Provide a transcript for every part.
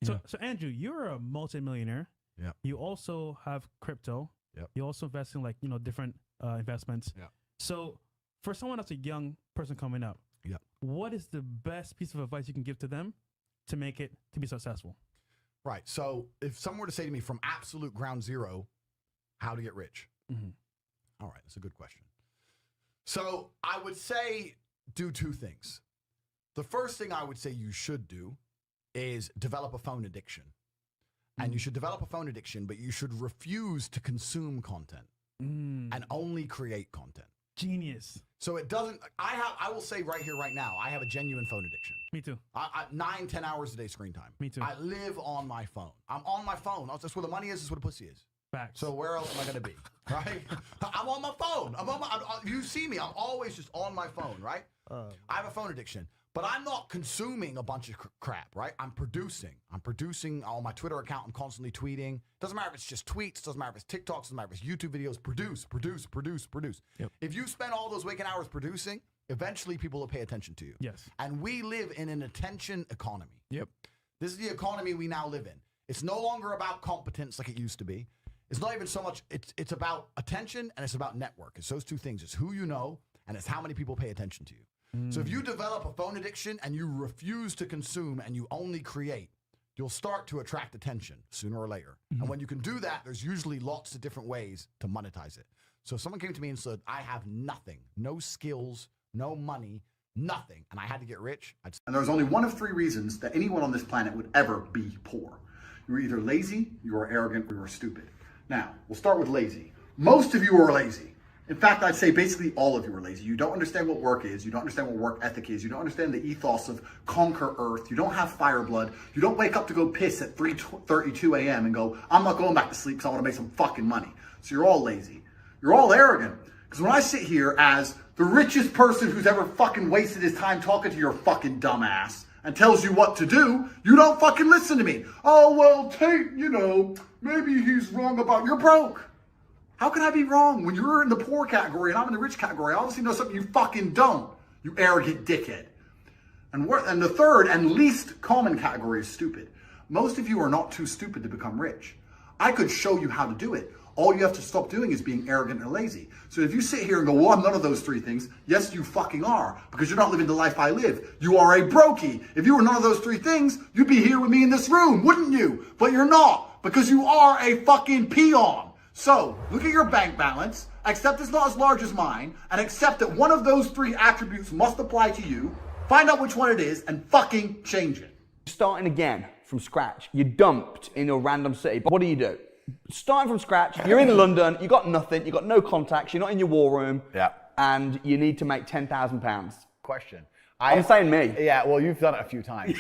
So Andrew, you're a multimillionaire. Yeah. You also have crypto. Yep. You also invest in different investments. Yeah. So for someone that's a young person coming up, what is the best piece of advice you can give to them to make it to be successful? Right. So if someone were to say to me from absolute ground zero, how to get rich? All right. That's a good question. So I would say do two things. The first thing I would say you should do is develop a phone addiction. And you should develop a phone addiction, but you should refuse to consume content and only create content. Genius. So it doesn't, I will say right here, right now, I have a genuine phone addiction. Me too. 9-10 hours a day screen time. Me too. I live on my phone. I'm on my phone. That's where the money is, that's where the pussy is. Facts. So where else am I going to be, right? I'm on my phone. You see me, I'm always just on my phone, right? I have a phone addiction. But I'm not consuming a bunch of crap, right? I'm producing on my Twitter account. I'm constantly tweeting. Doesn't matter if it's just tweets. Doesn't matter if it's TikToks. Doesn't matter if it's YouTube videos. Produce. Yep. If you spend all those waking hours producing, eventually people will pay attention to you. Yes. And we live in an attention economy. Yep. This is the economy we now live in. It's no longer about competence like it used to be. It's not even so much, it's about attention and it's about network. It's those two things. It's who you know and it's how many people pay attention to you. So if you develop a phone addiction and you refuse to consume and you only create, you'll start to attract attention sooner or later. And when you can do that, there's usually lots of different ways to monetize it. So if someone came to me and said, I have nothing, no skills, no money, nothing, and I had to get rich, And there's only one of three reasons that anyone on this planet would ever be poor. You're either lazy, you are arrogant, or you are stupid. Now, we'll start with lazy. Most of you are lazy. In fact, I'd say basically all of you are lazy. You don't understand what work is. You don't understand what work ethic is. You don't understand the ethos of conquer Earth. You don't have fire blood. You don't wake up to go piss at 3:32 a.m. and go, I'm not going back to sleep because I want to make some fucking money. So you're all lazy. You're all arrogant. Because when I sit here as the richest person who's ever fucking wasted his time talking to your fucking dumbass and tells you what to do, you don't fucking listen to me. Oh, well, Tate, maybe he's wrong about, you're broke. How can I be wrong? When you're in the poor category and I'm in the rich category, I obviously know something you fucking don't, you arrogant dickhead. And the third and least common category is stupid. Most of you are not too stupid to become rich. I could show you how to do it. All you have to stop doing is being arrogant and lazy. So if you sit here and go, well, I'm none of those three things, yes, you fucking are, because you're not living the life I live. You are a brokey. If you were none of those three things, you'd be here with me in this room, wouldn't you? But you're not, because you are a fucking peon. So, look at your bank balance, accept it's not as large as mine, and accept that one of those three attributes must apply to you, find out which one it is, and fucking change it. Starting again from scratch, you're dumped in a random city. But what do? Starting from scratch, you're in London, you got nothing, you got no contacts, you're not in your war room, and you need to make £10,000. Question. I'm saying me. Yeah, well, you've done it a few times.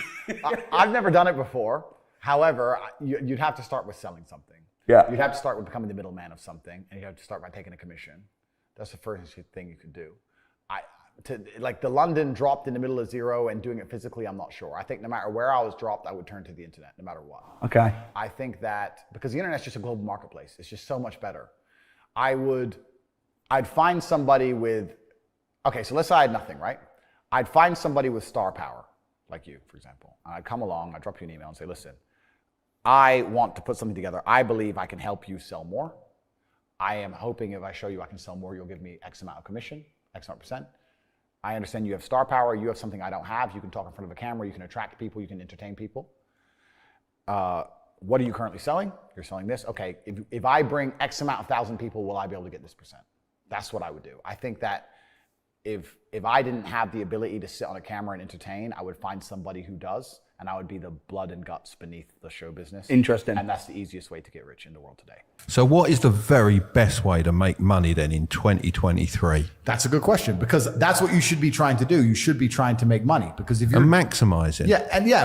I've never done it before. However, you'd have to start with selling something. Yeah. You'd have to start with becoming the middleman of something, and you'd have to start by taking a commission. That's the first thing you could do. Like the London dropped in the middle of zero and doing it physically, I'm not sure. I think no matter where I was dropped, I would turn to the internet, no matter what. Okay. I think that because the internet's just a global marketplace, it's just so much better. I'd find somebody with, okay, so let's say I had nothing, right? I'd find somebody with star power, like you, for example. And I'd come along, I'd drop you an email and say, listen, I want to put something together. I believe I can help you sell more. I am hoping if I show you I can sell more, you'll give me X amount of commission, X amount percent. I understand you have star power. You have something I don't have. You can talk in front of a camera. You can attract people. You can entertain people. What are you currently selling? You're selling this. Okay, if I bring X amount of 1,000 people, will I be able to get this percent? That's what I would do. I think that if I didn't have the ability to sit on a camera and entertain, I would find somebody who does, and I would be the blood and guts beneath the show business. Interesting. And that's the easiest way to get rich in the world today. So what is the very best way to make money then in 2023? That's a good question, because that's what you should be trying to do. You should be trying to make money, because if you're maximizing.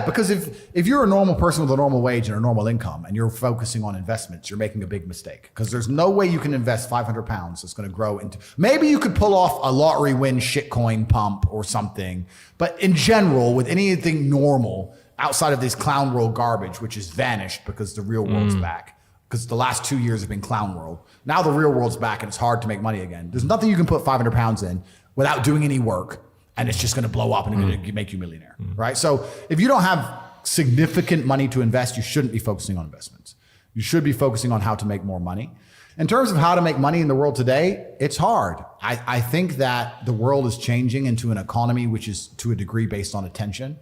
Because if you're a normal person with a normal wage and a normal income and you're focusing on investments, you're making a big mistake, because there's no way you can invest 500 pounds that's going to grow into, maybe you could pull off a lottery win shitcoin pump or something. But in general, with anything normal outside of this clown world garbage, which has vanished because the real world's back, because the last 2 years have been clown world. Now the real world's back and it's hard to make money again. There's nothing you can put 500 pounds in without doing any work, and it's just going to blow up and it's going to make you a millionaire, right? So if you don't have significant money to invest, you shouldn't be focusing on investments. You should be focusing on how to make more money. In terms of how to make money in the world today, it's hard. I think that the world is changing into an economy which is to a degree based on attention.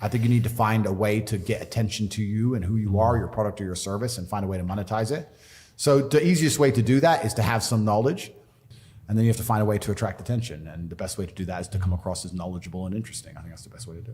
I think you need to find a way to get attention to you and who you are, your product or your service, and find a way to monetize it. So the easiest way to do that is to have some knowledge, and then you have to find a way to attract attention. And the best way to do that is to come across as knowledgeable and interesting. I think that's the best way to do it.